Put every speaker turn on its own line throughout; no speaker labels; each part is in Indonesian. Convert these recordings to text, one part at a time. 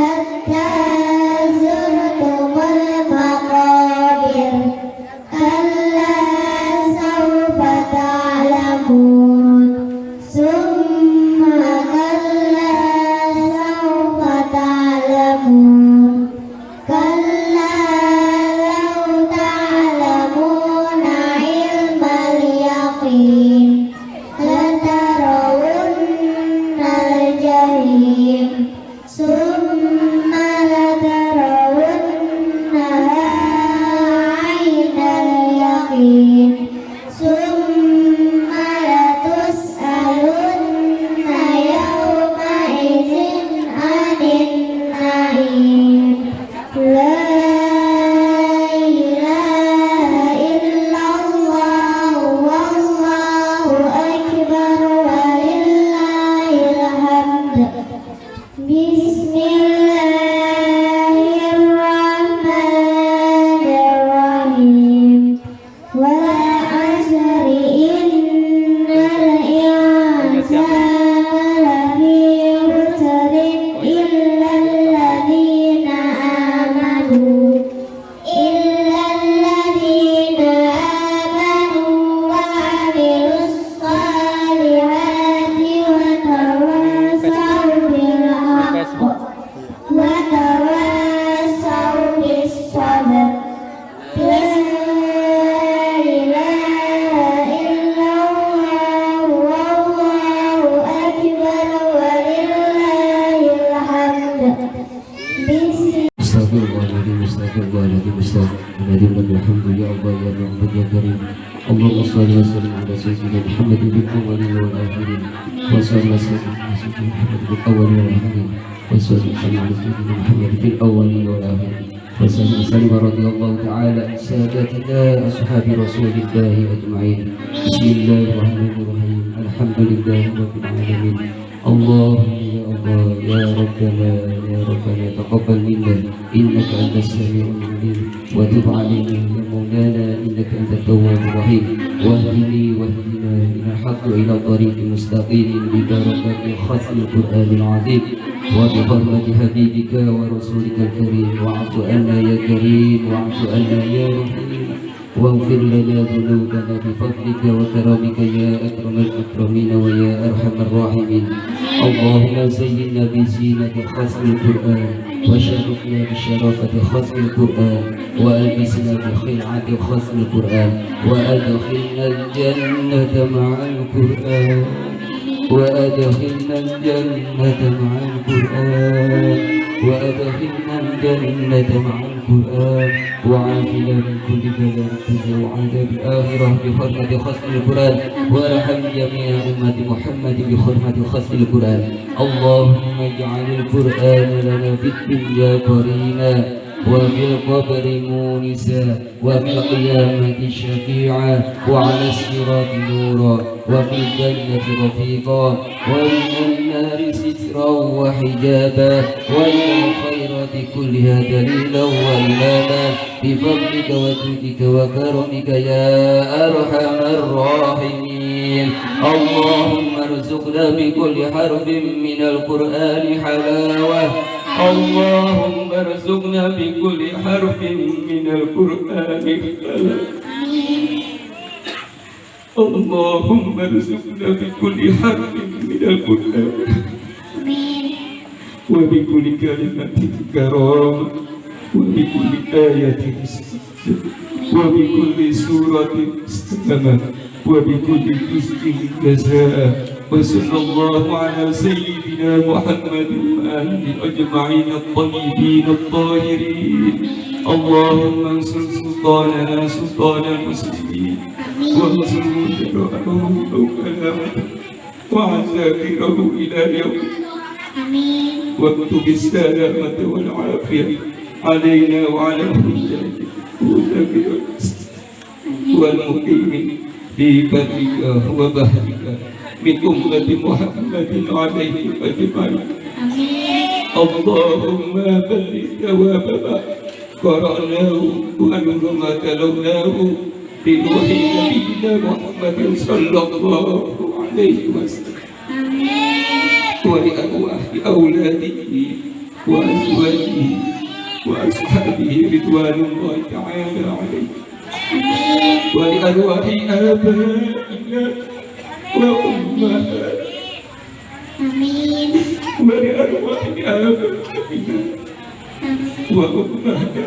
حتى زرتم المقابر كلا سوف تعلمون ثم كلا سوف تعلمون كلا لو تعلمون علم اليقين لترون الجحيم ثم لترونها عين اليقين ثم لتسألن يومئذ عن النعيم لا إله إلا الله والله أكبر ولله الحمد بسم الله الرحمن الرحيم والعصر إن الإنسان لفي خسر إلا الذين آمنوا وعملوا الصالحات وتواصوا بالحق وتواصوا بالصبر لا إله إلا الله والله أكبر ولله الحمد
Astagfirullahaladzim, astagfirullahaladzim, astagfirullahaladzim, alhamdulillah, Allah ya Rahman ya Karim. Allahumma salli wa sallim ala sayyidina Muhammad fil awwalin wal akhirin wa salli wa sallim ala sayyidina Muhammad fil awwalin wal akhirin wa salli wa sallim ala sayyidina Muhammad fil awwalin wal akhirin wa salli wa sallim radhiyallahu ta'ala an sadatina ashabi rasulillah ajma'in. Bismillahirrahmanirrahim. Alhamdulillahi rabbil alamin. Allahumma ya Allah ya Rabbana taqabbal minna innaka antas samiul alim wa tub alaina ya maulana innaka antat tawwabur rahim wahdini wahdina ila al-haqq ila tariqil mustaqim bi barakati khatmil qur'anil azim wa bi hurmati habibika wa rasulika al-karim wa'fu anna ya karim wa'fu anna ya rahim واغفر لنا ذنوبنا بفضلك وكرمك يا أكرم الأكرمين ويا أرحم الراحمين. اللهم زينا بزينة ختم القرآن وشرفنا بشرافة ختم القرآن وألبسنا بخلعة ختم القرآن وأدخلنا الجنة مع القرآن وأدخلنا الجنة مع القرآن وأدخلنا الجنة مع القرآن وعافنا من كل بلاء الدنيا وعذاب الآخرة بحرمة ختم القرآن وارحم جميع أمة محمد بحرمة ختم القرآن. اللهم اجعل القرآن لنا في الدنيا قرينا وفي القبر مونسا وفي القيامة شفيعا وعلى الصراط نورا وفي الجنة رفيقا ومن النار سترا وحجابا وإلى الخيرات كلها دليلا وإماما بفضلك وجودك وكرمك يا أرحم الراحمين. اللهم ارزقنا بكل حرف من القرآن حلاوة. اللهم ارزقنا بكل حرف من القرآن حلاوة. اللهم ارزقنا بكل حرف من القرآن وبكل كلمة كرامة وبكل آية وبكل سورة سلامة وبكل جزء جزاء. وصلى الله على سيدنا محمد وآله أجمعين الطيبين الطاهرين. اللهم انصر سلطاننا سلطان المسلمين وانصر مجرمه أو كلامه وعذابه إلى يوم واكتب السلامة والعافية علينا وعلى الحجاج والمقيمين في برك وبحرك من أمة محمد عليهم أجمعين. اللهم بلغ جواب ما قرأناه ونور ما تلوناه بروح نبينا محمد صلى الله عليه وسلم ولأرواح أولاده
وأزواجه وأصحابه رضوان الله تعالى عليه ولأرواح آبائنا وأمهاتنا
آمين
ولأرواح آبائنا وأمهاتنا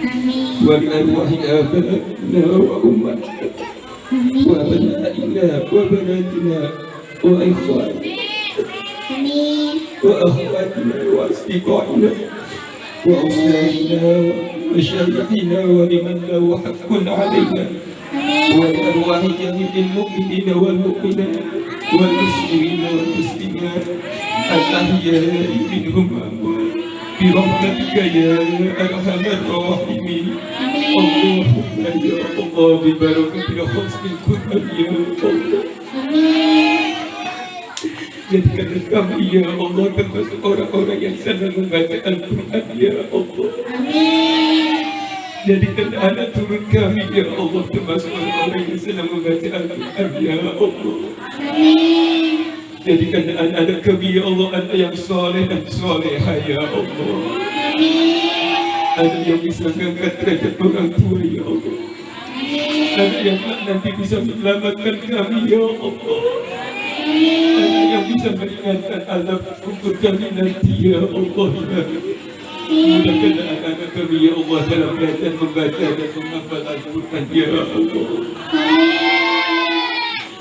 آمين
ولأرواح آبائنا وأمهاتنا وأبنائنا وبناتنا وإخواننا
آمين
وأخواتنا وأصدقائنا وأصدقائنا ومشايخنا ولمن له حق علينا ولأرواح جميع المؤمنين والمؤمنات والمسلمين والمسلمات الأحياء منهم أموات برحمتك يا أرحم الراحمين اللهم يا الله ببركة خصم القرآن يا الله jadikan kami ya Allah termasuk orang-orang yang senang membaca Al-Quran ya Allah.
Amin.
Jadikan anak turun kami ya Allah termasuk orang-orang yang senang membaca Al-Quran ya Allah.
Amin.
Jadikan anak-anak kami ya Allah anak yang soleh dan soleha ya Allah.
Amin.
Anak yang bisa mengangkat derajat orang tua ya Allah. Anak yang nanti bisa menyelamatkan kami ya Allah. Anak yang bisa meringankan azab kubur kami nanti ya Allah ya. Mudahkan anak-anak kami ya Allah dalam belajar membaca dan menghafal Al-Quran ya Allah.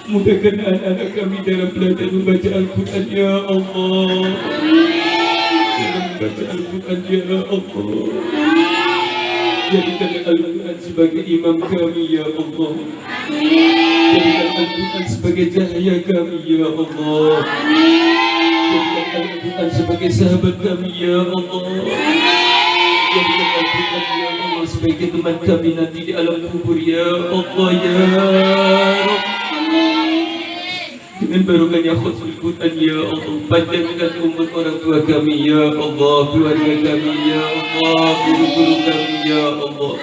Mudahkan anak-anak kami dalam belajar membaca Al-Quran ya Allah. Dalam membaca Al-Quran ya Allah. Jadikan Al-Quran sebagai imam kami ya Allah. Jadikan Al-Quran sebagai cahaya kami ya Allah. Jadikan Al-Quran sebagai sahabat kami ya Allah. Jadikan Al-Quran ya Allah sebagai teman kami nanti di alam kubur ya Allah ya Rabb. Dengan barokahnya khutbah Al-Quran ya Allah, panjangkan umur orang tua kami ya Allah, keluarga kami ya Allah, guru-guru kami ya Allah,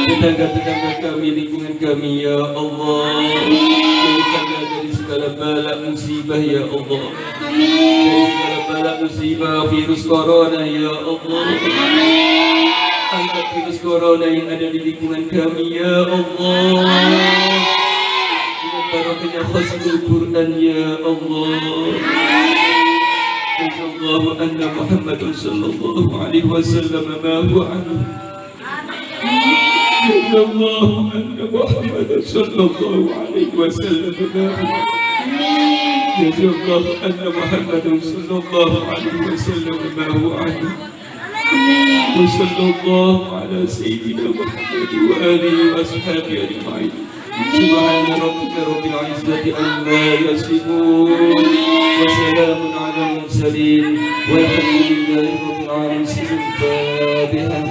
tetangga-tetangga kami, lingkungan kami ya Allah. Jauhkanlah dari segala bala musibah ya Allah, dari segala bala musibah virus corona ya Allah. Angkat virus corona yang ada di lingkungan kami ya Allah. Barokahnya khasmul Quran ya Allah. Insyaallah anna Muhammad sallallahu alaihi wasallam ma huwa anhu. Insyaallah anna Muhammad sallallahu alaihi wasallam ma huwa. Insyaallah anna Muhammad sallallahu alaihi wasallam ma huwa anhu. Sallallahu ala sayyidina Muhammad wa alihi wa ashabihi ajma'in. سبحان ربك رب العزة عما يصفون وسلام على المرسلين والحمد لله رب العالمين. الفاتحة.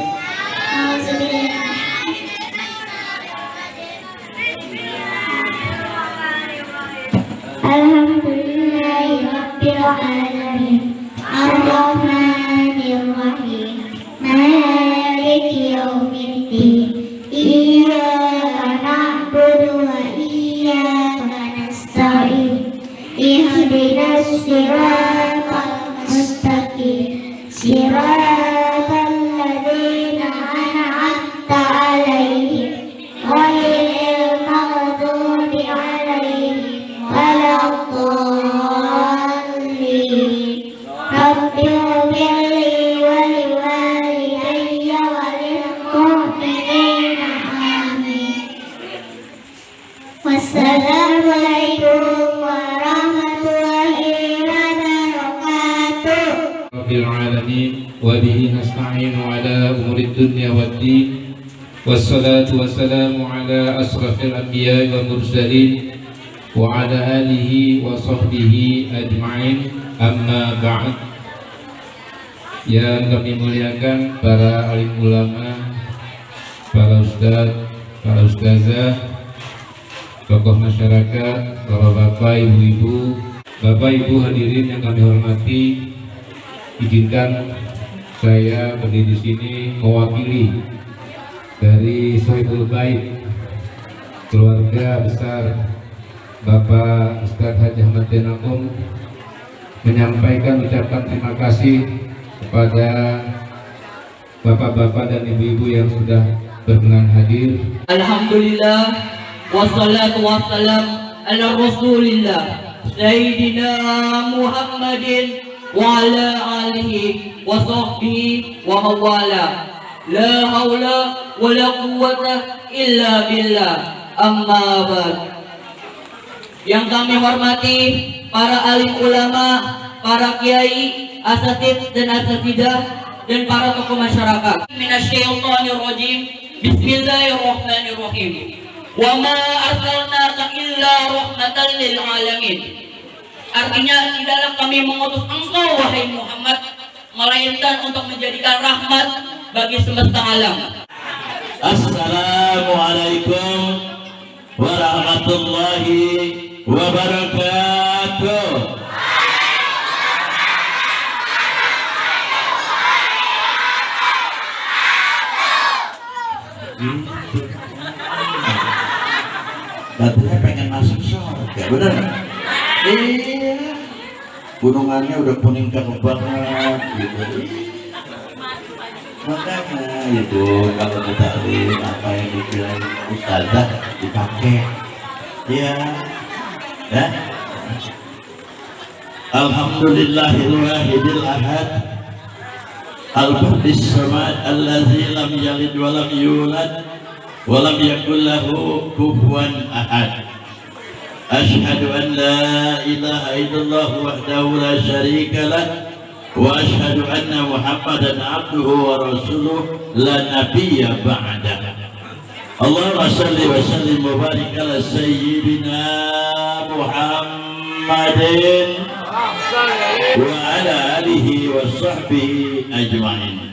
Alhamdulillahi Rabbil Alamin Ar-Rahmanir Rahim Maliki Yawmiddin Iyyaka na'budu wa iyyaka nasta'in Ihdinas siratal mustaqim Siratal ladzina an'amta 'alaihim ghairil maghdubi 'alaihim waladdallin. Rabbil ighfirli wa liwalidayya wa lil mu'minina amin. Wassalamualaikum warahmatullahi wabarakatuh.
Rabbil alamin wa bihi nasta'inu ala umuri dunya waddin. Wassalatu wassalamu ala asrafil anbiya'i wal mursalin wa ala alihi wa sahbihi ajma'in. Amma ba'd. Yang kami muliakan para alim ulama, para ustaz, para ustazah, tokoh masyarakat, para bapak, ibu-ibu, bapak ibu hadirin yang kami hormati, izinkan saya berdiri di sini mewakili dari Sohibul Bait, keluarga besar Bapak Ustadz Haji Ahmad Tenakum, menyampaikan ucapan terima kasih kepada bapak-bapak dan ibu-ibu yang sudah berkenan hadir.
Alhamdulillah wassalatu wassalam ala rasulillah Sayyidina Muhammadin wa ala alihi wa sahbihi wa mawala. La hawla wa la quwwata illa billah. Amma ba'd. Yang kami hormati para alim ulama, para kiai, asatid dan asatidah, dan para tokoh masyarakat. Minasyaitonir rajim. Bismillahirrahmanirrahim. Wa ma arsalnaka illa rahmatan lil alamin. Artinya tidaklah kami mengutus engkau wahai Muhammad melainkan untuk menjadikan rahmat bagi semesta alam.
Assalamualaikum warahmatullahi wabarakatuh. Katanya pengen masuk surga, bener? Iya. Gunungannya udah kuning cakep banget, gitu. Makanya itu kalau kita lihat apa yang dibilang ustazah dipakai, ya. Alhamdulillahil ahad, al-fardis samad, allazi lam yalid wa lam yulad wa lam yakul lahu kufuwan ahad. Asyhadu an la ilaha illallah wahdahu la syarika lah wa asyhadu anna Muhammadan abduhu wa rasuluh la nabiyya ba'dah. Allahumma shalli wa sallim wa barik ala sayyidina Muhammadin wa ala alihi wa sahbihi ajma'in.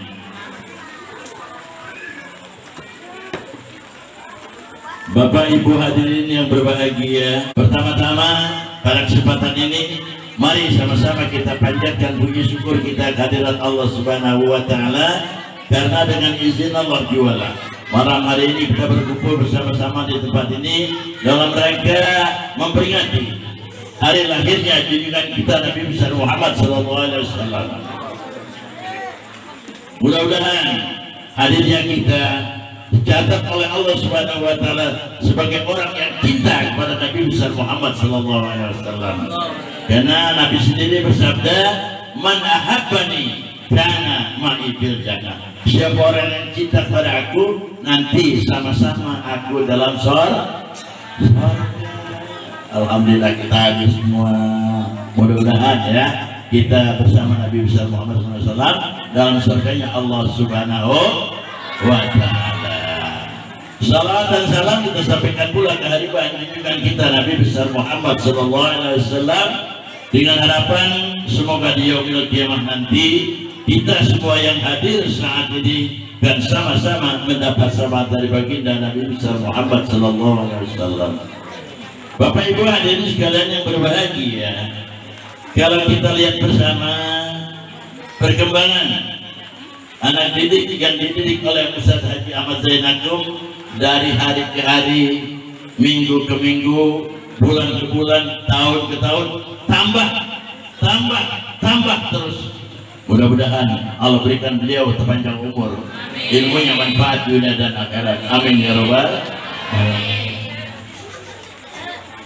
Bapak Ibu hadirin yang berbahagia, pertama-tama pada kesempatan ini mari sama-sama kita panjatkan puji syukur kita kehadirat Allah Subhanahu wa taala, karena dengan izin Allah jualah malam hari ini kita berkumpul bersama-sama di tempat ini dalam rangka memperingati hari lahirnya junjungan kita Nabi besar Muhammad SAW. Mudah-mudahan hadirnya kita dicatat oleh Allah Subhanahu wa taala sebagai orang yang cinta kepada Nabi besar Muhammad sallallahu alaihi wasallam. Karena Nabi sendiri bersabda, "Man ahabbani kana ma'i fil jannah." Siapa orang yang cinta kepada aku, nanti sama-sama aku dalam surga. Alhamdulillah kita hadir semua. Mudah-mudahan ya kita bersama Nabi besar Muhammad SAW dalam surganya Allah Subhanahu wa taala. Salam dan salam kita sampaikan pula ke hari junjungan kita Nabi besar Muhammad SAW, dengan harapan semoga di yaumil qiyamah nanti kita semua yang hadir saat ini dan sama-sama mendapat syafaat dari baginda Nabi besar Muhammad SAW. Bapak Ibu hadirin sekalian yang berbahagia, kalau kita lihat bersama perkembangan anak didik yang dididik oleh Ustaz Haji Ahmad Zainakum dari hari ke hari, minggu ke minggu, bulan ke bulan, tahun ke tahun, tambah terus. Mudah-mudahan Allah berikan beliau terpanjang umur, ilmunya manfaat dunia dan akhirat. Amin ya robbal alamin.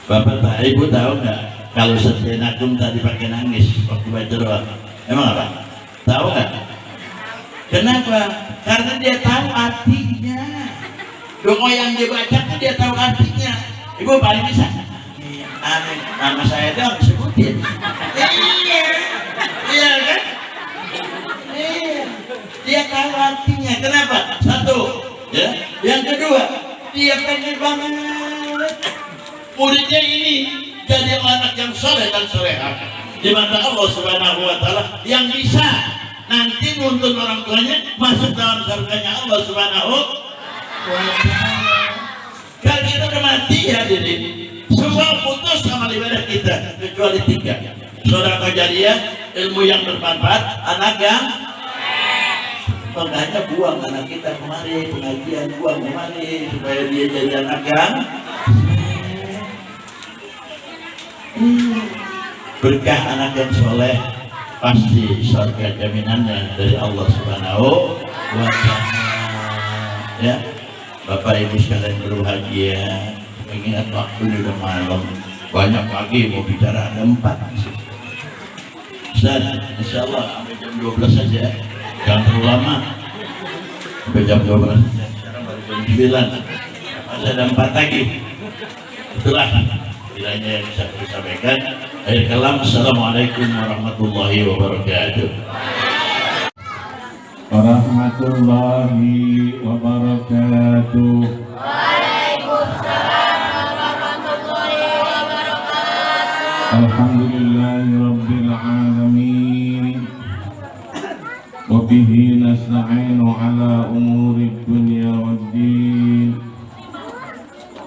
Bapak Ibu tahu nggak kalau Ustaz Zainakum tadi pakai nangis waktu baca doa? Emang apa? Tahu nggak? Kenapa? Karena dia tahu artinya. Doa yang dia baca kan dia tahu artinya. Ibu paling bisa. Amin. Nama saya itu harus disebutin. Iya kan? Iya. Dia tahu artinya. Kenapa? Satu. Ya. Yang kedua, dia pengen banget muridnya ini jadi anak yang soleh dan solehah di mata Allah Subhanahu wa taala, yang bisa nanti nuntun orang tuanya masuk dalam surganya Allah Subhanahu wa taala. Kalau kita udah mati ya hadirin, semua putus amal ibadah kita kecuali 3: sedekah jariyah, ilmu yang bermanfaat, anak yang makanya buang anak kita kemari pengajian, buang kemari supaya dia jadi anak yang berkah anak yang soleh, pasti surga jaminannya dari Allah Subhanahu wa Ta'ala. Ya, Bapak Ibu sekalian berbahagia, mengingat waktu udah malam, banyak lagi mau bicara, ada 4. Ustaz, insya Allah sampai jam 12 saja, jangan terlalu lama. Sampai jam 12 saja, sekarang baru jam 9, masih ada 4 lagi. Itulah kiranya yang bisa saya sampaikan. Akhir kalam, assalamualaikum warahmatullahi wabarakatuh.
Warahmatullahi wabarakatuh. Alhamdulillahi rabbil alamin. Wa bihi nasta'inu ala umuri dunya waddin.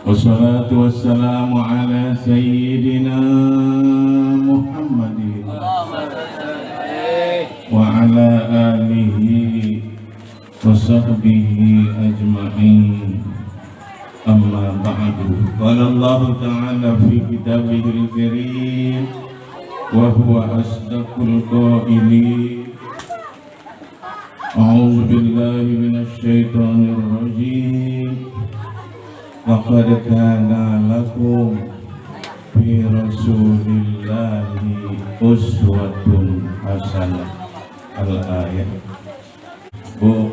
Wassalatu wassalamu ala sayyidina Muhammadin wa ala alihi wa sahbihi ajma'in. Amma ba'du. Qala Allah ta'ala fi kitabihil karim wa huwa asdaqul qailin. A'udzu billahi minasy syaithanir rajim. Laqad kana lakum fi rasulillahi uswatun hasanah. Al-ayat. Bu,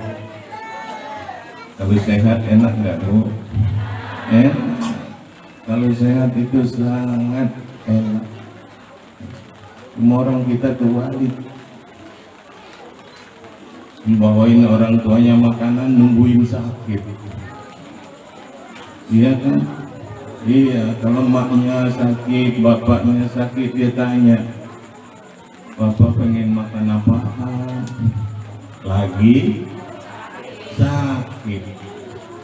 kalau sehat enak nggak Bu? Kalau sehat itu sangat enak. Semua orang kita kebalik, membawain orang tuanya makanan, nungguin sakit. Iya kan? Iya, kalau maknya sakit, bapaknya sakit, dia tanya, Bapak pengen makan apa? Lagi sakit.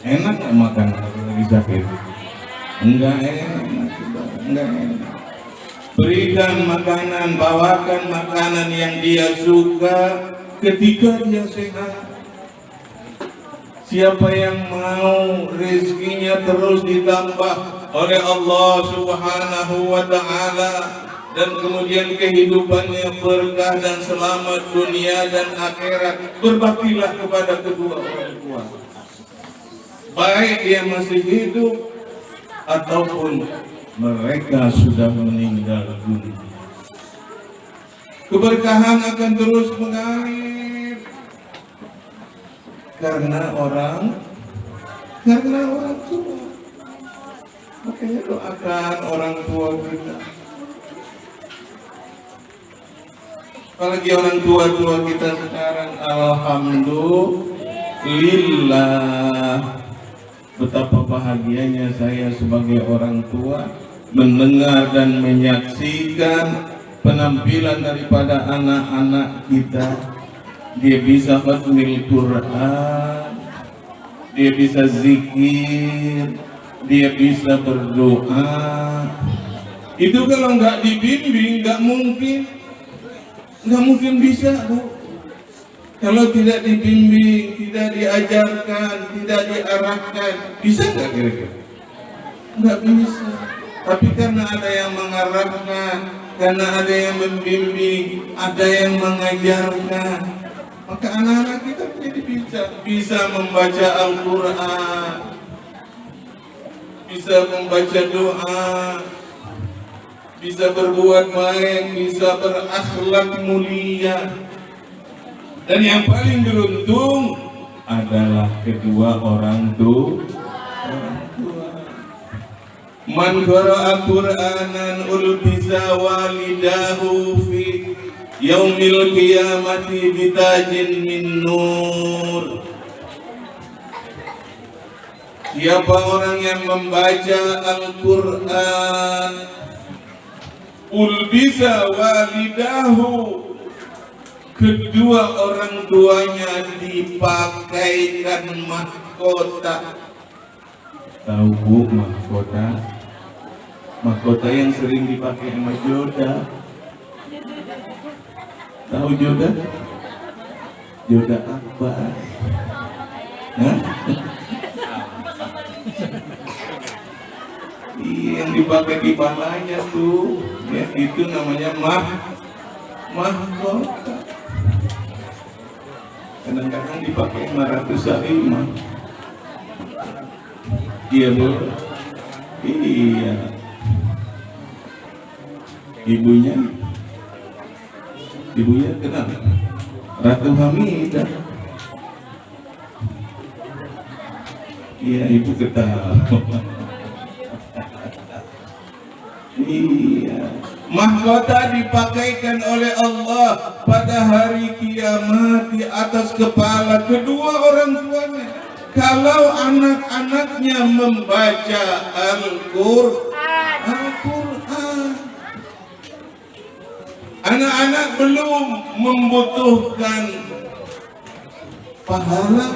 Enak nggak makan kalau lagi sakit? Enggak enak, enggak enak. Berikan makanan, bawakan makanan yang dia suka ketika dia sehat. Siapa yang mau rezekinya terus ditambah oleh Allah Subhanahu wa Ta'ala, dan kemudian kehidupannya berkah dan selamat dunia dan akhirat, berbaktilah kepada kedua orang tua, baik dia masih hidup ataupun mereka sudah meninggal dunia. Keberkahan akan terus mengalir karena orang tua. Makanya doakan orang tua kita. Apalagi orang tua kita sekarang, alhamdulillah. Betapa bahagianya saya sebagai orang tua mendengar dan menyaksikan penampilan daripada anak-anak kita. Dia bisa khatmil Quran, dia bisa zikir, dia bisa berdoa. Itu kalau nggak dibimbing nggak mungkin bisa, Bu. Kalau tidak dibimbing, tidak diajarkan, tidak diarahkan, bisa nggak kira-kira? Nggak bisa. Tapi karena ada yang mengarahkan, karena ada yang membimbing, ada yang mengajarkan, maka anak-anak kita menjadi bisa membaca Al-Quran, bisa membaca doa, bisa berbuat baik, bisa berakhlak mulia. Dan yang paling beruntung adalah kedua orang tua. Man qara'a Qur'anan ulbisa walidahu fi yaumil qiyamati bitajin min nur. Siapa orang yang membaca Al-Quran, ulbisa walidahu, kedua orang tuanya dipakaikan mahkota. Tahu Bu mahkota? Mahkota yang sering dipakai sama Joda. Tahu Joda? Joda apa? Hah? yang dipakai di balanya tuh, ya itu namanya mahkota. Kadang-kadang dipakai 505. Iya Bu. Iya. Ibunya kenal Ratu Hamidah. Iya, ibu ketahui. Iya. Mahkota dipakaikan oleh Allah pada hari kiamat di atas kepala kedua orang tuanya. Kalau anak-anaknya membaca Al-Quran, anak-anak belum membutuhkan pahala.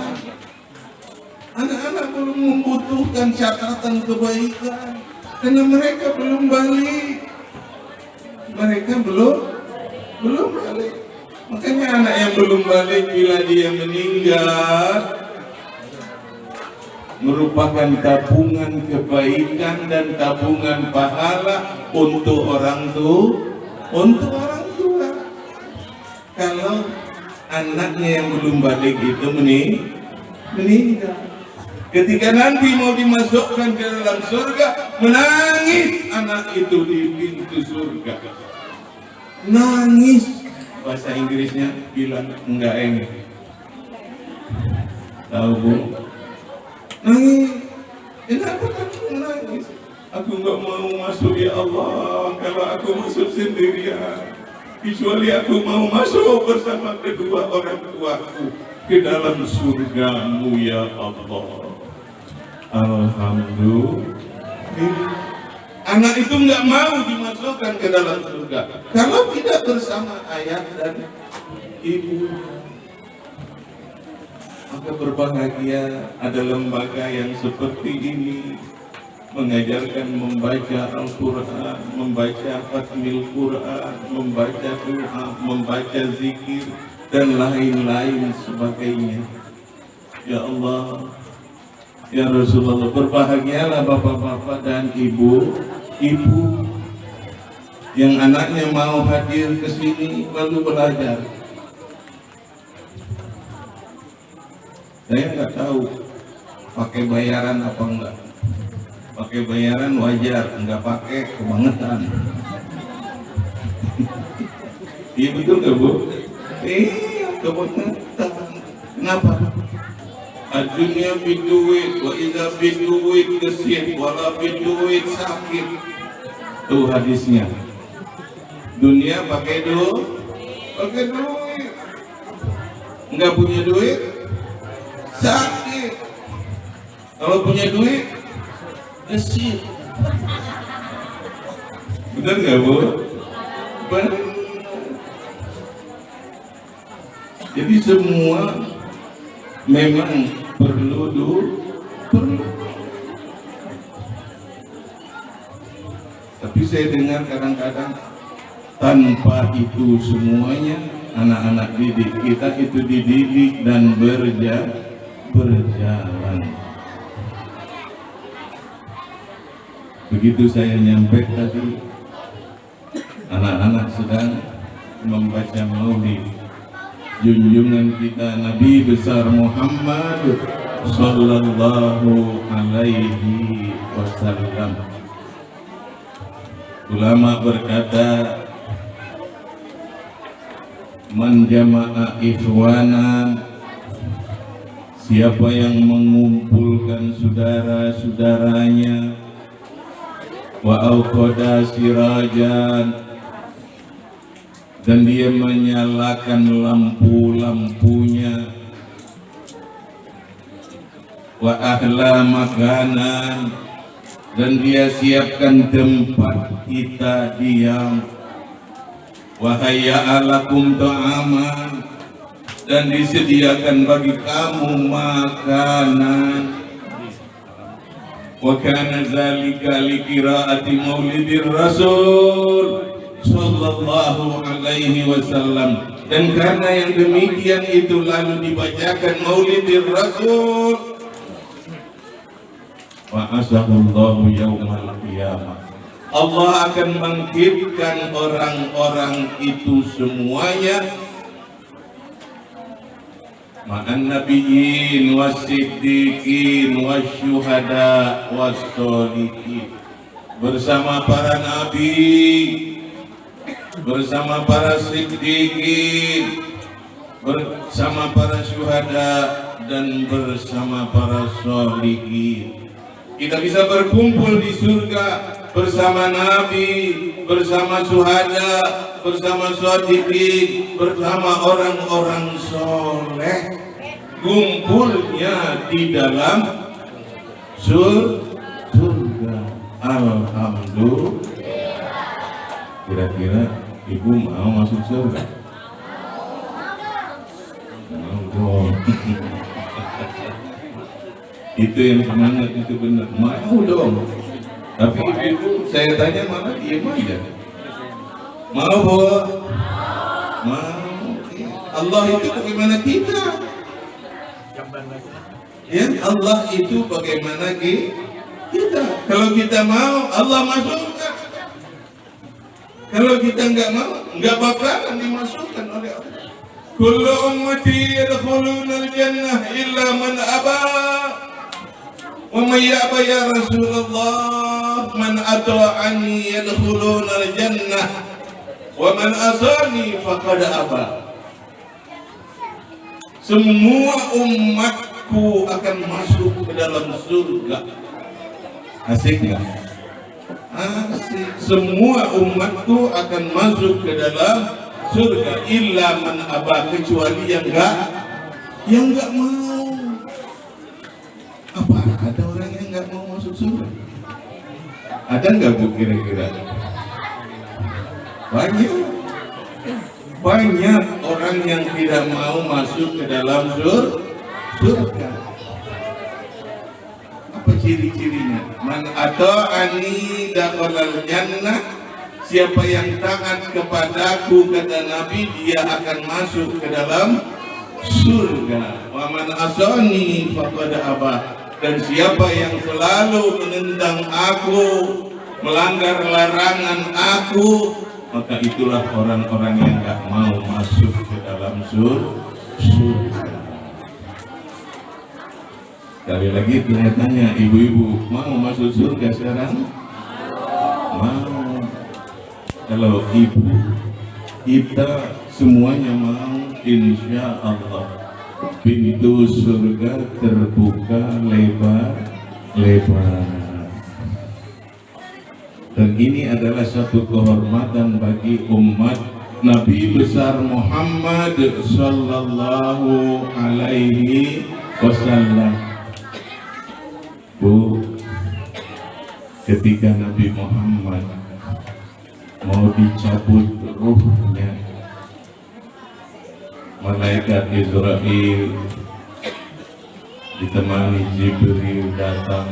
Anak-anak belum membutuhkan catatan kebaikan karena mereka belum balik. Mereka belum balik. Makanya anak yang belum balik bila dia meninggal merupakan tabungan kebaikan dan tabungan pahala untuk orang tua. Kalau anaknya yang belum balik itu meninggal, ketika nanti mau dimasukkan ke dalam surga, menangis anak itu di pintu surga. Nangis, bahasa Inggrisnya bilang enggak enak. Tahu Bu? Nangis. Kenapa kamu menangis? Aku enggak mau masuk ya Allah. Kalau aku masuk sendirian, kecuali aku mau masuk bersama kedua orang tuaku ke dalam surgamu ya Allah. Alhamdulillah. Anak itu nggak mau dimasukkan ke dalam surga kalau tidak bersama ayah dan ibu. Maka berbahagia ada lembaga yang seperti ini, mengajarkan membaca Al-Quran, membaca Khatmil Quran, membaca doa, membaca zikir dan lain-lain sebagainya. Ya Allah, ya Rasulullah, berbahagialah bapak-bapak dan ibu yang anaknya mau hadir ke sini lalu belajar. Saya nggak tahu pakai bayaran apa enggak. Pakai bayaran wajar, enggak pakai kebangetan. Iya betul nggak Bu? Iya kebangetan. Kenapa? Dunia biduit, wa iza biduit kesit, wala biduit sakit. Tuh hadisnya. Dunia pakai duit. Enggak punya duit, sakit. Kalau punya duit, kesit. Benar nggak Bu? Benar. Jadi semua memang perlu. Tapi saya dengar kadang-kadang tanpa itu semuanya anak-anak didik kita itu dididik dan berjalan. Begitu saya nyampe tadi, anak-anak sedang membaca maulid junjungan kita Nabi besar Muhammad sallallahu alaihi wasallam. Ulama berkata, man jama'a ikhwanan, siapa yang mengumpulkan saudara-saudaranya, wa auqada sirajan, dan dia menyalakan lampu-lampunya, wa ahla makanan, dan dia siapkan tempat kita diam, wa hayya'alakum ta'aman, dan disediakan bagi kamu makanan, wa kana zalika li qiraati maulidir rasul sallallahu alaihi wasallam, dan karena yang demikian itu lalu dibacakan maulidir rasul wa asahullahu yaumal qiyamah. Allah akan bangkitkan orang-orang itu semuanya ma'an nabiyyin was-siddiqin wasyuhada was-sholihin, bersama para nabi, bersama para siddiqin, bersama para syuhada, dan bersama para sholihin. Kita bisa berkumpul di surga bersama nabi, bersama syuhada, bersama sholihin, bersama orang-orang soleh. Kumpulnya di dalam surga. Alhamdulillah. Kira-kira ibu mau masuk surga? Mau dong. Itu yang semangat, itu benar. Mau dong. Tapi ibu saya tanya malah diem aja. Mau bu? Mau. Allah itu bagaimana kita? Ya, Allah itu bagaimana kita? Kalau kita mau, Allah masukkan. Kalau kita enggak mau, enggak bakalan dimasukkan oleh Allah. Kullu ummati yadkhuluna al-jannah illa man aba. Wa man ya'ba ya Rasulullah, man ata'ani yadkhuluna al-jannah wa man asani faqad aba. Semua umatku akan masuk ke dalam surga. Asik nggak? Asik. Semua umatku akan masuk ke dalam surga. Illa man aba, kecuali yang enggak mau. Apa ada orang yang enggak mau masuk surga? Ada nggak bu kira-kira? Banyak orang yang tidak mau masuk ke dalam surga. Apa ciri-cirinya? Man ata'ani dakhalal jannah. Siapa yang taat kepadaku, kata Nabi, dia akan masuk ke dalam surga. Wa man asani faqad aba. Dan siapa yang selalu menentang aku, melanggar larangan aku, maka itulah orang-orang yang gak mau masuk ke dalam surga. Sekali lagi saya tanya, ibu-ibu mau masuk surga sekarang? Mau. Kalau ibu, kita semuanya mau, insya Allah pintu surga terbuka lebar-lebar. Dan ini adalah satu kehormatan bagi umat Nabi besar Muhammad sallallahu alaihi wasallam. Bu, ketika Nabi Muhammad mau dicabut ruhnya, malaikat Israel ditemani Jibril datang.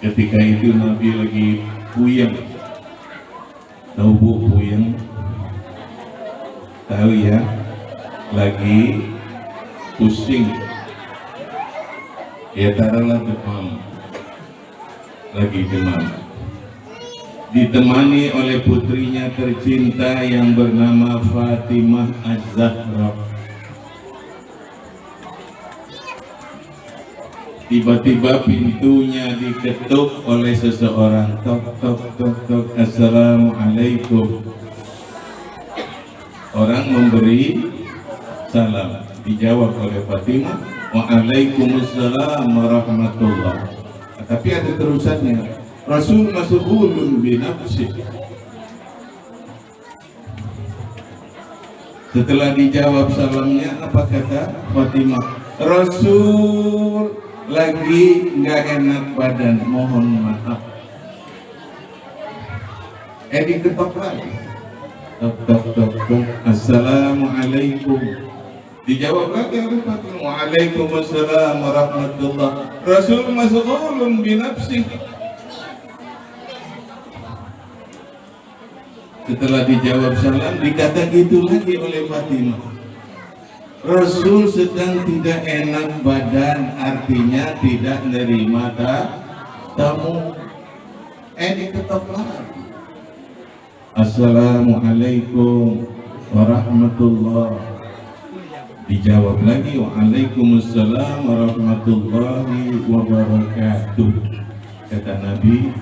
Ketika itu Nabi lagi puyeng. Tahu bu puyeng? Tahu ya? Lagi pusing. Ya taruhlah demam. Lagi demam. Ditemani oleh putrinya tercinta yang bernama Fatimah Az-Zahra. Tiba-tiba pintunya diketuk oleh seseorang. Tok tok tok tok. Assalamualaikum. Orang memberi salam, dijawab oleh Fatimah, waalaikumsalam warahmatullah. Tapi ada terusannya, Rasul mas'ulun bi nafsi. Setelah dijawab salamnya, apa kata Fatimah? Rasul lagi nggak enak badan, mohon maaf. Diketok lagi. Tok tok tok tok. Assalamualaikum. Dijawab lagi oleh Fatimah. Waalaikumsalam warahmatullah. Rasul mas'ulun bi nafsi. Setelah dijawab salam, dikata gitu lagi oleh Fatimah. Rasul sedang tidak enak badan, artinya tidak nerima tamu. Diketok lagi. Assalamualaikum warahmatullahi. Dijawab lagi, waalaikumsalam warahmatullahi wabarakatuh. Kata Nabi,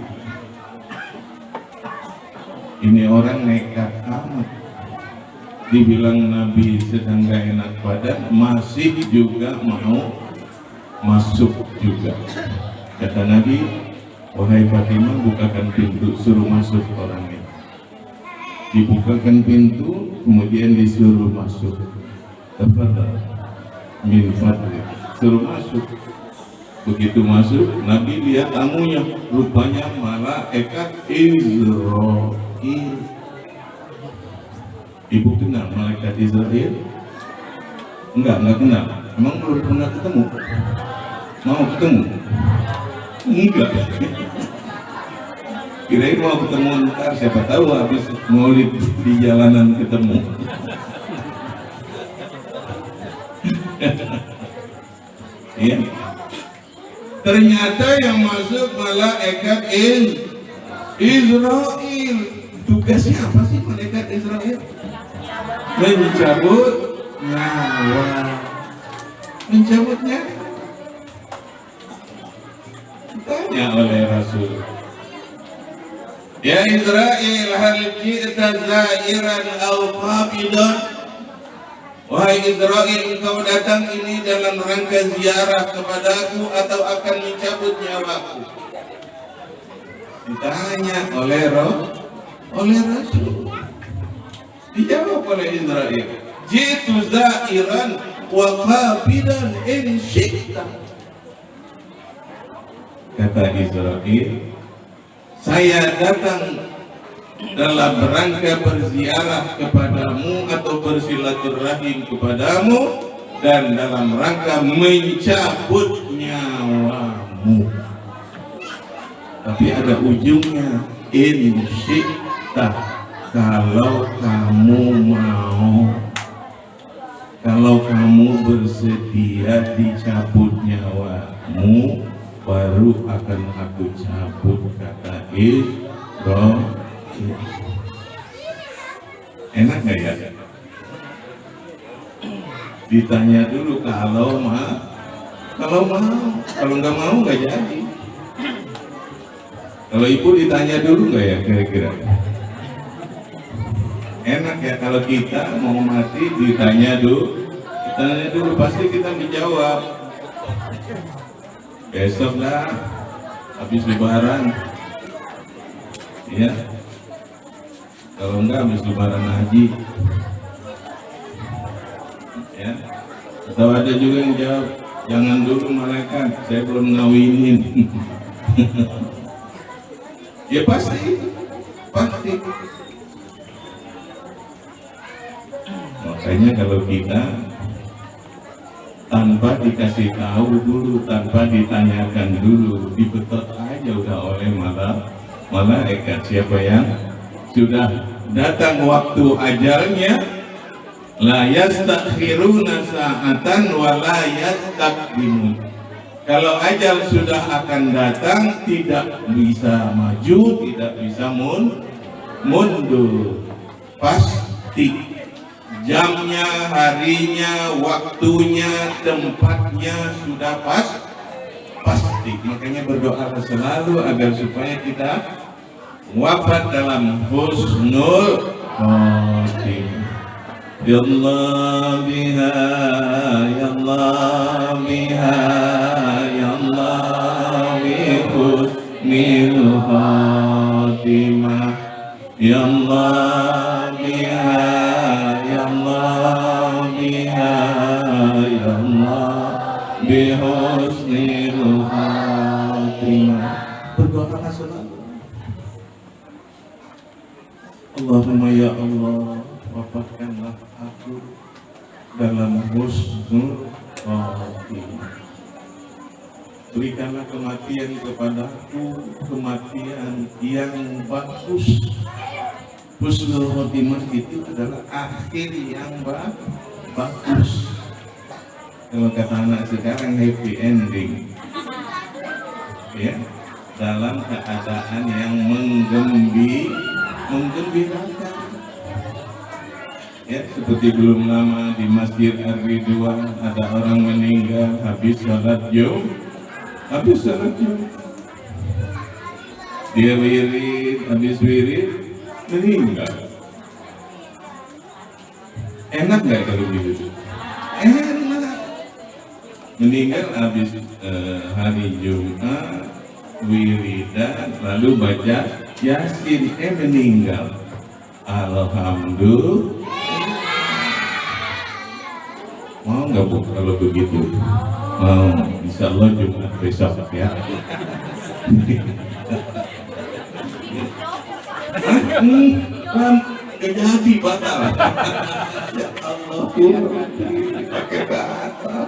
ini orang nekat amat. Dibilang Nabi sedang gak enak badan, masih juga mau masuk juga. Kata Nabi, wahai Fatimah, bukakan pintu, suruh masuk orangnya. Dibukakan pintu, kemudian disuruh masuk. Tafadhal min fadlik, suruh masuk. Begitu masuk, Nabi lihat tamunya, rupanya malaikat Israil. Ibu kenal malaikat Israil? Enggak kenal. Emang belum pernah ketemu? Mau ketemu? Enggak. Kirain mau ketemu ntar, siapa tahu habis maulid di jalanan ketemu. Ya. Ternyata yang masuk malaikat Israil. Tugasnya apa sih malaikat Israil? Mencabut nyawa. Mencabutnya? Tanya oleh Rasul. Ya Israil, hal ji'ta zairan aw qabidan? Wahai Israil, engkau datang ini dalam rangka ziarah kepadaku atau akan mencabut nyawaku? Ditanya oleh Rasul. Dijawab oleh Israil, jitu zairan wa qabidan in syi'ta. Kata Israil, saya datang dalam rangka berziarah kepadamu atau bersilaturahim kepadamu dan dalam rangka mencabut nyawamu. Tapi ada ujungnya, in syi'ta, kalau kamu mau, kalau kamu bersedia dicabut nyawamu, baru akan aku cabut, kata Israil. Enak gak ya? Ditanya dulu kalau mau, kalau nggak mau nggak jadi. Kalau ibu ditanya dulu nggak ya kira-kira? Enak ya kalau kita mau mati ditanya dulu pasti kita menjawab. Besok lah, habis lebaran. Ya. Kalau enggak habis lebaran haji. Ya. Atau ada juga yang jawab, jangan dulu malaikat, saya belum ngawinin. Ya pasti. Makanya kalau kita tanpa dikasih tahu dulu, tanpa ditanyakan dulu, dibetot aja udah oleh malaikat. Siapa yang sudah datang waktu ajalnya, la yastakhiruna sa'atan wa la yastaqdimun. Kalau ajal sudah akan datang, tidak bisa maju, tidak bisa mundur. Pasti jamnya, harinya, waktunya, tempatnya sudah pasti. Makanya berdoa selalu agar supaya kita wafat dalam husnul khotimah. Ya Allah biha, ya Allah biha, ya Allah bi husnil khotimah. Ya Allah biha, ya Allah biha, ya Allah bi husnil khotimah. Berdoalah selalu. Allahumma ya Allah, wafatkanlah aku dalam husnul khotimah. Berikanlah kematian kepadaku, kematian yang bagus. Husnul khotimah itu adalah akhir yang bagus. Kalau kata anak sekarang happy ending, ya, dalam keadaan yang menggembirakan. Ya, seperti belum lama di Masjid Ar-Ridwan ada orang meninggal habis sholat Jumat. Dia wirid, habis wirid meninggal. Enak nggak kalau gitu? Enak. Meninggal habis hari Jumat, wiridan, lalu baca Yasin, meninggal. Alhamdulillah. Mau nggak Bu kalau begitu? Mau, insya Allah Jumat besok ya. Gak jadi batal. Ya Allah, pakai batal.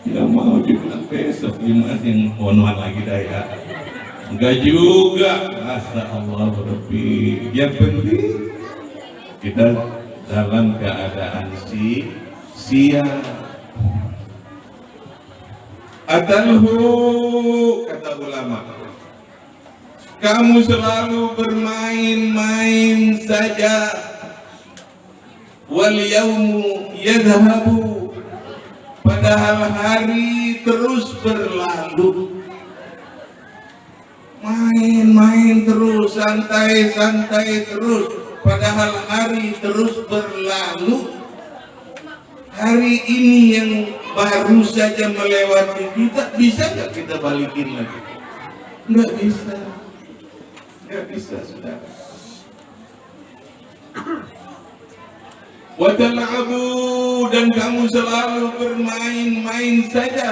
Tidak mau Jumat besok, Jumat yang onoan lagi dah ya. Enggak juga, Masya Allah lebih. Yang penting kita dalam keadaan siap. Atalhu, kata ulama, kamu selalu bermain-main saja. Wal yaumu yadhabu, padahal hari terus berlalu. Main-main terus, santai-santai terus, padahal hari terus berlalu. Hari ini yang baru saja melewati kita, bisa nggak kita balikin lagi? Nggak bisa. Nggak bisa, saudara. Watal'abu, dan kamu selalu bermain-main saja.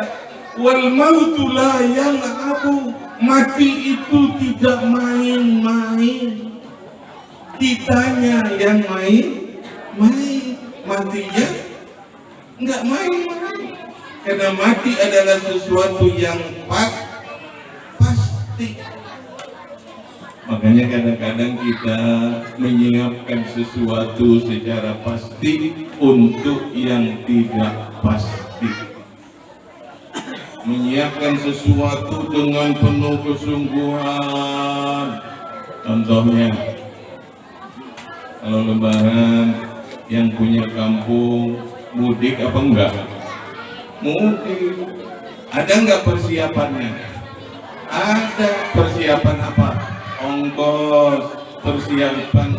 Wal mautu la yal'abu, mati itu tidak main-main. Kitanya yang main, matinya nggak main-main. Karena mati adalah sesuatu yang pasti. Makanya kadang-kadang kita menyiapkan sesuatu secara pasti untuk yang tidak pasti. Menyiapkan sesuatu dengan penuh kesungguhan. Contohnya, kalau lebaran yang punya kampung mudik apa enggak? Mudik. Ada enggak persiapannya? Ada. Persiapan apa? Ongkos, persiapan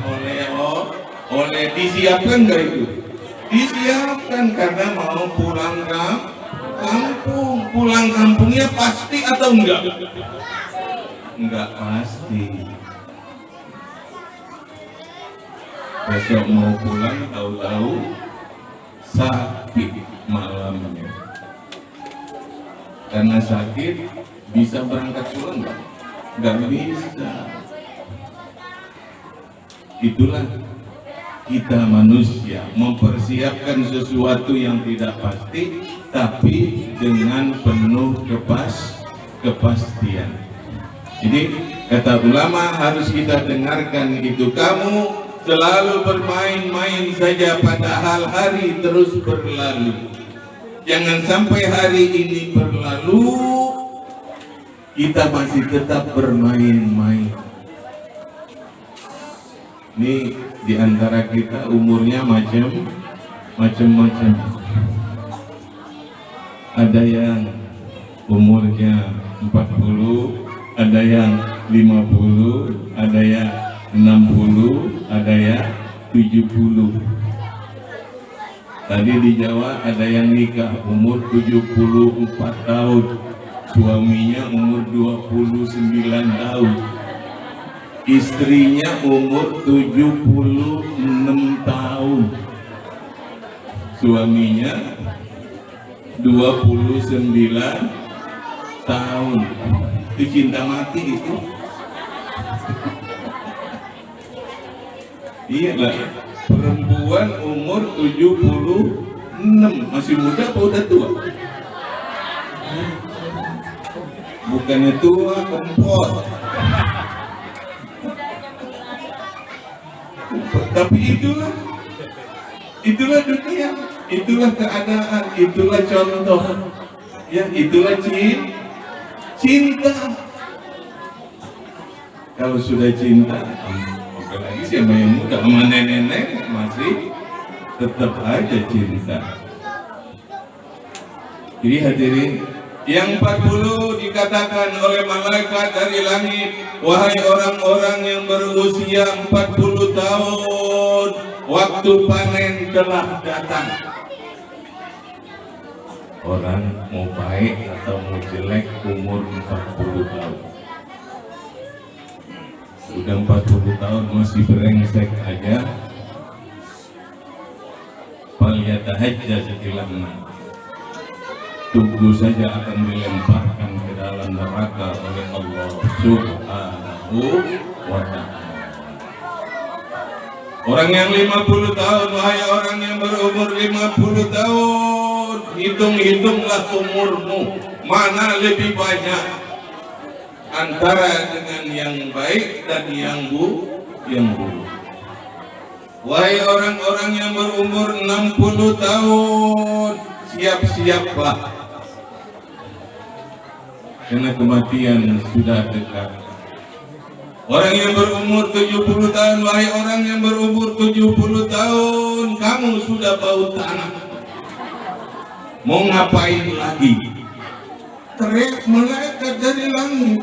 oleh disiapkan enggak itu? Disiapkan karena mau pulang kampung. Pulang kampungnya pasti atau enggak? Enggak pasti. Besok mau pulang tahu-tahu sakit malamnya. Karena sakit bisa berangkat pulang enggak? Enggak bisa. Itulah kita manusia mempersiapkan sesuatu yang tidak pasti, tapi dengan penuh kepastian. Jadi kata ulama harus kita dengarkan itu. Kamu selalu bermain-main saja padahal hari terus berlalu. Jangan sampai hari ini berlalu kita masih tetap bermain-main. Ini diantara kita umurnya macam-macam. Ada yang umurnya 40, ada yang 50, ada yang 60, ada yang 70. Tadi di Jawa ada yang nikah umur 74 tahun, suaminya umur 29 tahun, istrinya umur 76 tahun, suaminya 29 tahun. Itu cinta mati itu. Iya lah, perempuan umur 76 masih muda apa udah tua? Bukannya tua, kempot. Tapi itulah dunia. itulah keadaan, itulah contoh. Ya, itulah cinta. Kalau sudah cinta, apalagi siapa yang muda sama nenek-nenek masih tetap aja cinta. Jadi hadirin, yang 40 dikatakan oleh malaikat dari langit, wahai orang-orang yang berusia 40 tahun, waktu panen telah datang. Orang mau baik atau mau jelek umur 40 tahun. Sudah 40 tahun masih brengsek aja, falyatahajjaz ilanna, tunggu saja akan dilemparkan ke dalam neraka oleh Allah Subhanahu wa ta'ala. Orang yang 50 tahun, wahai orang yang berumur 50 tahun, hitung-hitunglah umurmu, mana lebih banyak antara dengan yang baik dan yang buruk. Wahai orang-orang yang berumur 60 tahun, siap-siaplah, karena kematian sudah dekat. Orang yang berumur 70 tahun, wahai orang yang berumur 70 tahun, kamu sudah bau tanah. Mau ngapain lagi? Teriak malaikat dari langit.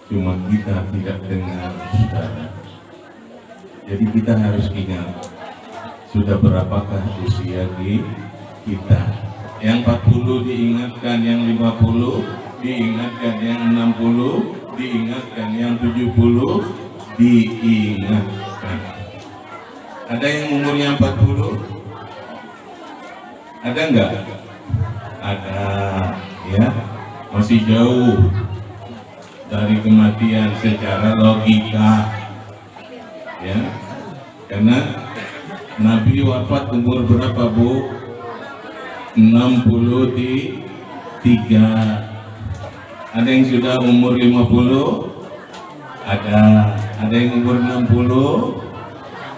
Cuma kita tidak dengar, saudara. Jadi kita harus ingat, sudah berapakah usia kita? Yang 40 diingatkan, yang 50 diingatkan, yang 60 diingatkan, yang 70 diingatkan. Ada yang umurnya 40? Ada enggak? Ada, ya. Masih jauh dari kematian secara logika, ya. Karena Nabi wafat umur berapa, Bu? 63. Ada yang sudah umur 50? Ada yang umur 60?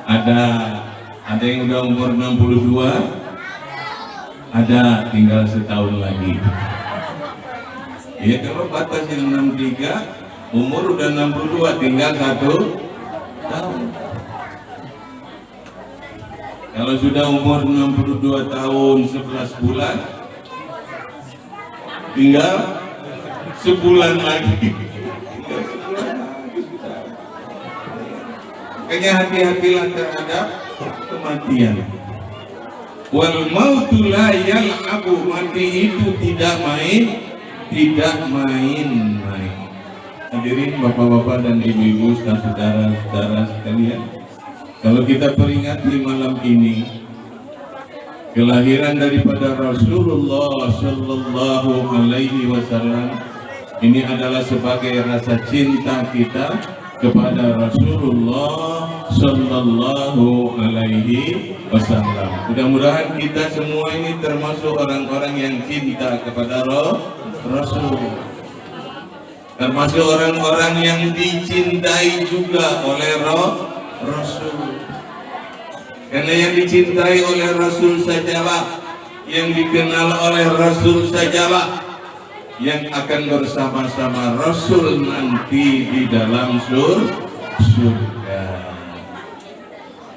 Ada yang udah umur 62? Ada, tinggal setahun lagi. Ya, kalau batasnya 63, umur udah 62, tinggal 1 tahun. Kalau sudah umur 62 tahun 11 bulan, tinggal sebulan lagi. Makanya hati-hatilah terhadap kematian. Wal mautu la yal'abu, mati itu tidak main. Hadirin bapak-bapak dan ibu-ibu, saudara-saudara sekalian, kalau kita peringati malam ini kelahiran daripada Rasulullah Sallallahu Alaihi Wasallam, ini adalah sebagai rasa cinta kita kepada Rasulullah Sallallahu Alaihi Wasallam. Mudah-mudahan kita semua ini termasuk orang-orang yang cinta kepada Rasul, termasuk orang-orang yang dicintai juga oleh Rasul. Karena yang dicintai oleh Rasul sajalah, yang dikenal oleh Rasul sajalah yang akan bersama-sama Rasul nanti di dalam surga.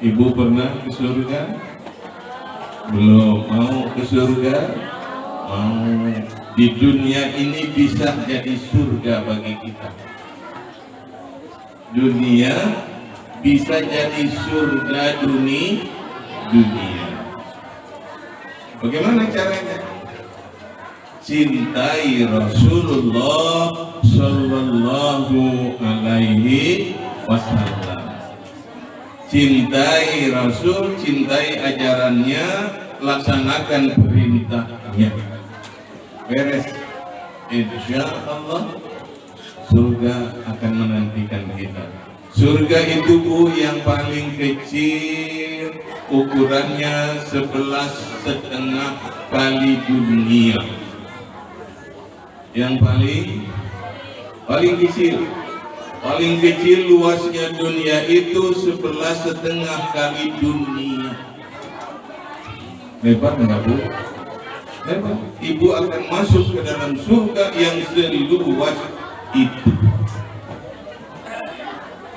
Ibu pernah ke surga? Belum? Mau ke surga? Mau. Di dunia ini bisa jadi surga bagi kita. Dunia bisa jadi surga dunia. Bagaimana caranya? Cintai Rasulullah Sallallahu Alaihi Wasallam. Cintai Rasul, cintai ajarannya, laksanakan perintahnya. Beres, insya Allah surga akan menantikan kita. Surga itu, Bu, yang paling kecil, ukurannya 11,5 kali dunia. Yang paling kecil luasnya dunia itu 11,5 kali dunia. Lebar enggak Bu? Lebar. Ibu akan masuk ke dalam surga yang seluas itu.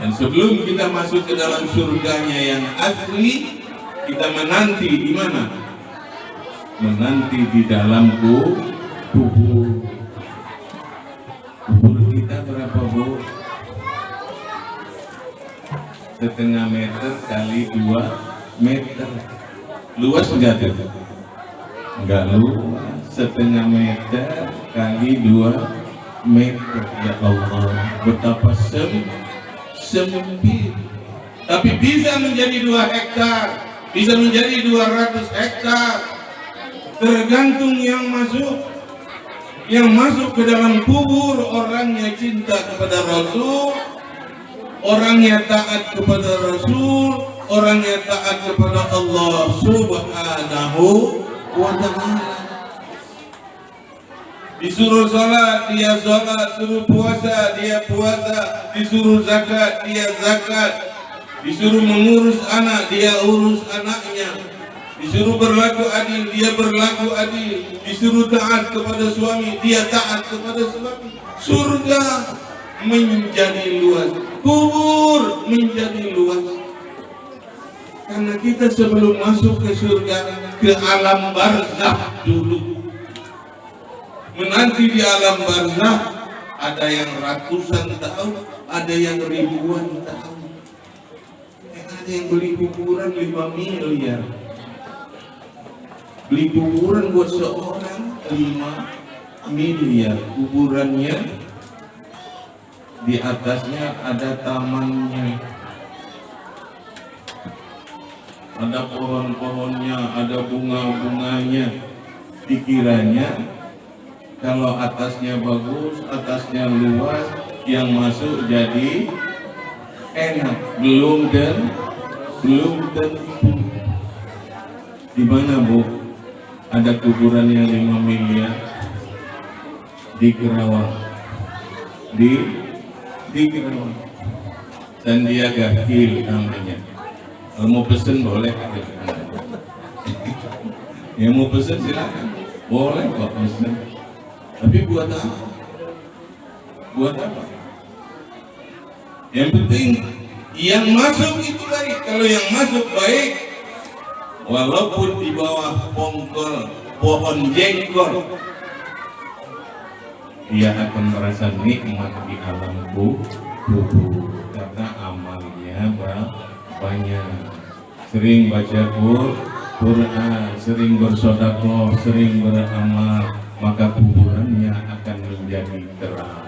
Dan sebelum kita masuk ke dalam surganya yang asli, kita menanti di mana? Menanti di dalam kubur. Kubur kita berapa Bu? 1,5 meter kali 2 meter. Luas enggak tuh? Enggak luas. 1,5 meter kali 2 meter. Ya Allah, betapa sempit. Tapi bisa menjadi 2 hektar, bisa menjadi 200 hektar. Tergantung yang masuk. Yang masuk ke dalam kubur orangnya cinta kepada Rasul, orangnya taat kepada Rasul, orangnya taat kepada Allah Subhanahu wa ta'ala. Disuruh sholat, dia sholat. Suruh puasa, dia puasa. Disuruh zakat, dia zakat. Disuruh mengurus anak, dia urus anaknya. Disuruh berlaku adil, dia berlaku adil. Disuruh taat kepada suami, dia taat kepada suami. Surga menjadi luas, kubur menjadi luas. Karena kita sebelum masuk ke surga, ke alam barzakh dulu. Menanti di alam barzakh, ada yang ratusan tahun, ada yang ribuan tahun. Ada yang beli kuburan 5 miliar. Beli kuburan buat seorang 5 miliar. Kuburannya di atasnya ada tamannya, ada pohon-pohonnya, ada bunga-bunganya. Dikiranya kalau atasnya bagus, atasnya luas, yang masuk jadi enak. Belum tentu. Di mana Bu? Ada kuburan yang 5 miliar di Kerawang, di Kerawang, Sandiaga Hill namanya. Kalau mau pesen boleh. Yang mau pesen silakan, boleh kok pesen. Tapi buat apa? Buat apa? Yang penting yang masuk itu baik. Kalau yang masuk baik, walaupun di bawah pohon jengkol, dia akan merasa nikmat di alam kubur karena amalnya banyak. Sering baca Quran, sering bersedekah, sering beramal, maka kuburannya akan menjadi terang.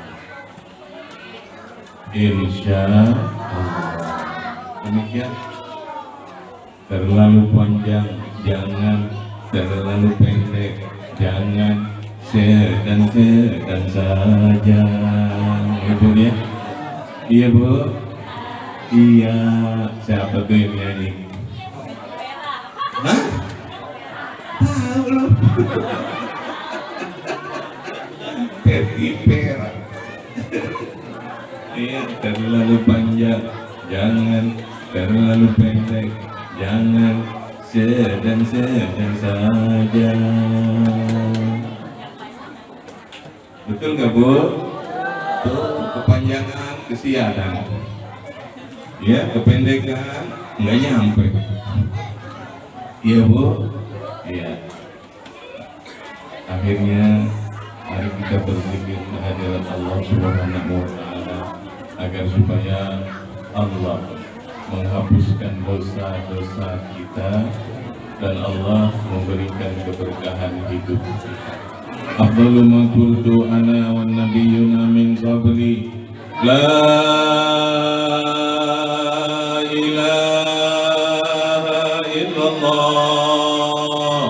Insya Allah. Demikian. Terlalu panjang jangan, terlalu pendek jangan, sedang saja. Ibu ya? Iya Bu? Iya. Siapa tuh yang nyanyi? Hah? Tahu loh. Peti Pera. Iya, terlalu panjang jangan, terlalu pendek jangan, sedang saja. Betul nggak Bu? Tuh, kepanjangan kesialan, ya, kependekan nggak nyampe. Iya Bu? Iya. Akhirnya mari kita berzikir kehadirat Allah Subhanahu wa ta'ala agar supaya Allah menghapuskan dosa-dosa kita dan Allah memberikan keberkahan hidup. Afdalu ma qultu ana wan nabiyyuna min qabli la ilaha illallah.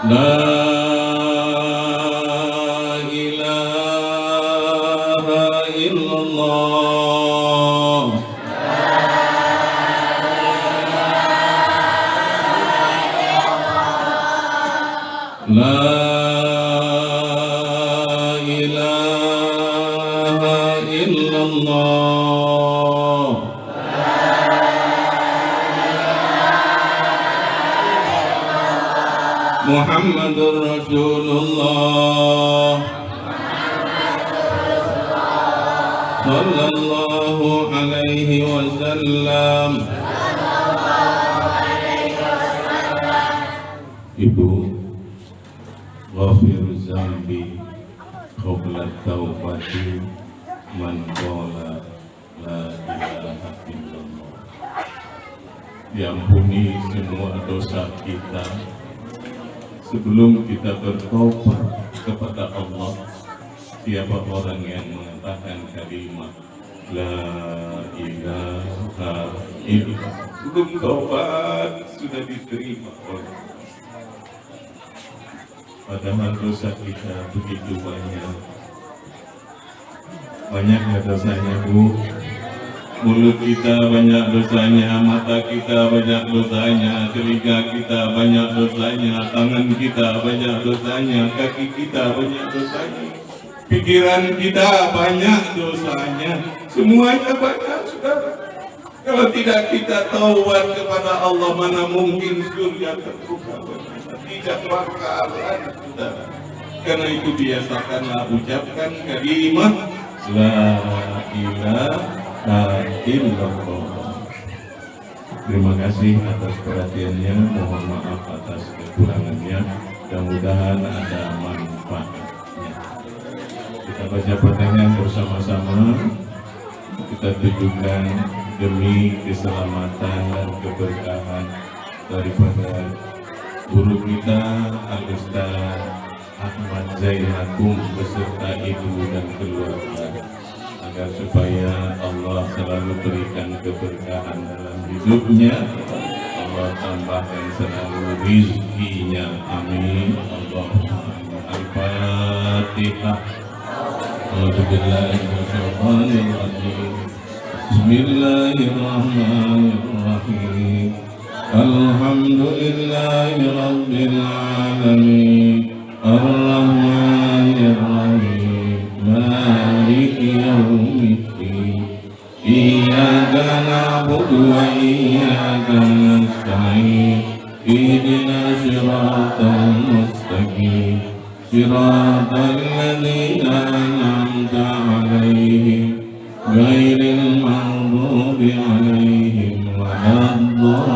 La ilaha illallah. Muhammadur Rasulullah sallallahu alaihi wasallam. Ibu, ghafiruz zambi qabla taubati man qala la ilaha illallah. Diampuni semua dosa kita sebelum kita bertobat kepada Allah. Siapa orang yang mengatakan kalimat la ilaha illallah sebelum tobat sudah diterima oleh Allah. Padahal dosa kita begitu banyak. Banyaknya dosanya, Bu. Mulut kita banyak dosanya, mata kita banyak dosanya, telinga kita banyak dosanya, tangan kita banyak dosanya, kaki kita banyak dosanya, pikiran kita banyak dosanya, semuanya banyak, saudara. Kalau tidak kita taubat kepada Allah, mana mungkin surga terbuka? Tidak bakalan, saudara. Karena itu biasakanlah ucapkan kalimat la ilaha illallah. Terima kasih atas perhatiannya, mohon maaf atas kekurangannya, mudah-mudahan ada manfaatnya. Kita baca pertanyaan bersama-sama, kita tujukan demi keselamatan dan keberkahan daripada guru kita Al-Ustaz Ahmad Zainakum beserta ibu dan keluarga, agar supaya Allah selalu berikan keberkahan dalam hidupnya, Allah tambahkan selalu rizkinya, amin. Allahumma Al-Fatihah. Bismillahirrahmanirrahim. Alhamdulillahi Rabbil Alamin, Ar-Rahmanir-Rahim, Maliki Yawmiddin. Iyyaka na'budu wa iyyaka nasta'in. Ihdinas siratal mustaqim, siratal ladzina an'amta 'alaihim ghairil maghdubi 'alaihim waladdallin.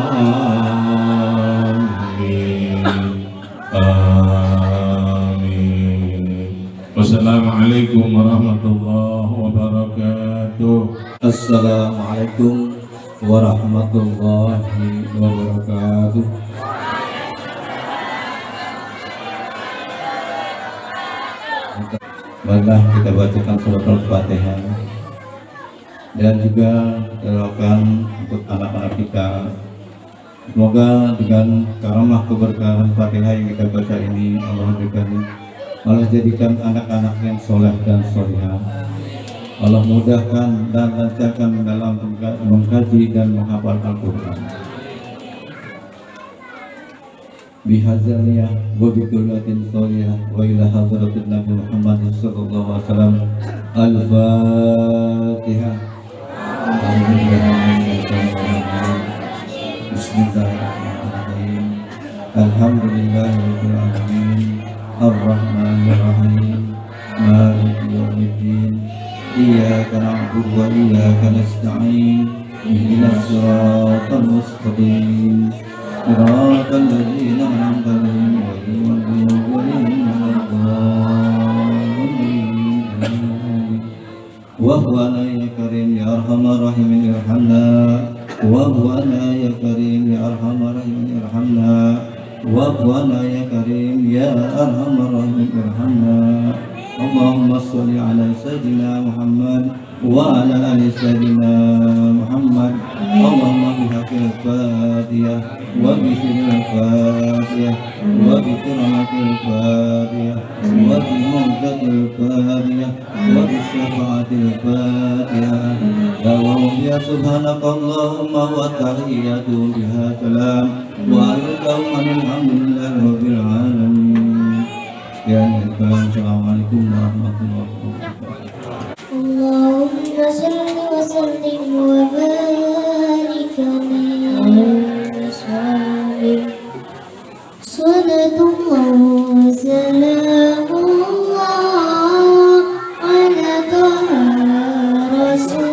Amin. Wassalamualaikum warahmatullahi wabarakatuh.
Assalamualaikum warahmatullahi wabarakatuh. Marilah kita bacakan surat Al-Fatihah dan juga doakan untuk anak-anak kita. Semoga dengan karamah keberkahan Fatihah yang kita baca ini, Allah jadikan anak-anak yang soleh dan solehah. Allah mudahkan dan lancarkan dalam mengkaji dan menghafal Al-Quran. Bihazaniyah wa bikulatin soliyah wa ila hadratin Nabi Muhammad sallallahu alaihi wasallam. Al-Fatihah. Bismillahirrahmanirrahim. Alhamdulillahirabbil alamin. Ar-Rahmanir-Rahim. Maliki yaumiddin. Iyyaka na'budu wa iyyaka nasta'in. Ihdinas siratal mustaqim. Siratal ladzina an'amta 'alaihim ghairil maghdubi 'alaihim waladdallin. Wa huwa ya karim ya arhamar rahimin irhamna. Wa huwa ya karim ya arhamar rahimin irhamna. Wa huwa ya karim ya arhamar rahimin irhamna. Allahumma sholli ala sayyidina Muhammad wa ala ali sayyidina Muhammad. Allahumma bihaqqil Fatihah wa bi sirril Fatihah wa bi kiramatil Fatihah wa bi mu'jizatil Fatihah wa bi syafa'atil Fatihah. Ya subhanakallahumma wa tahiyyatu biha salam wa alhamdulillahi rabbil alamin. Assalamualaikum warahmatullahi wabarakatuh.
Allahumma salli wa sallim wa barik alaihi wa sallim. Salawatullah wa salamullah ala Taha Rasul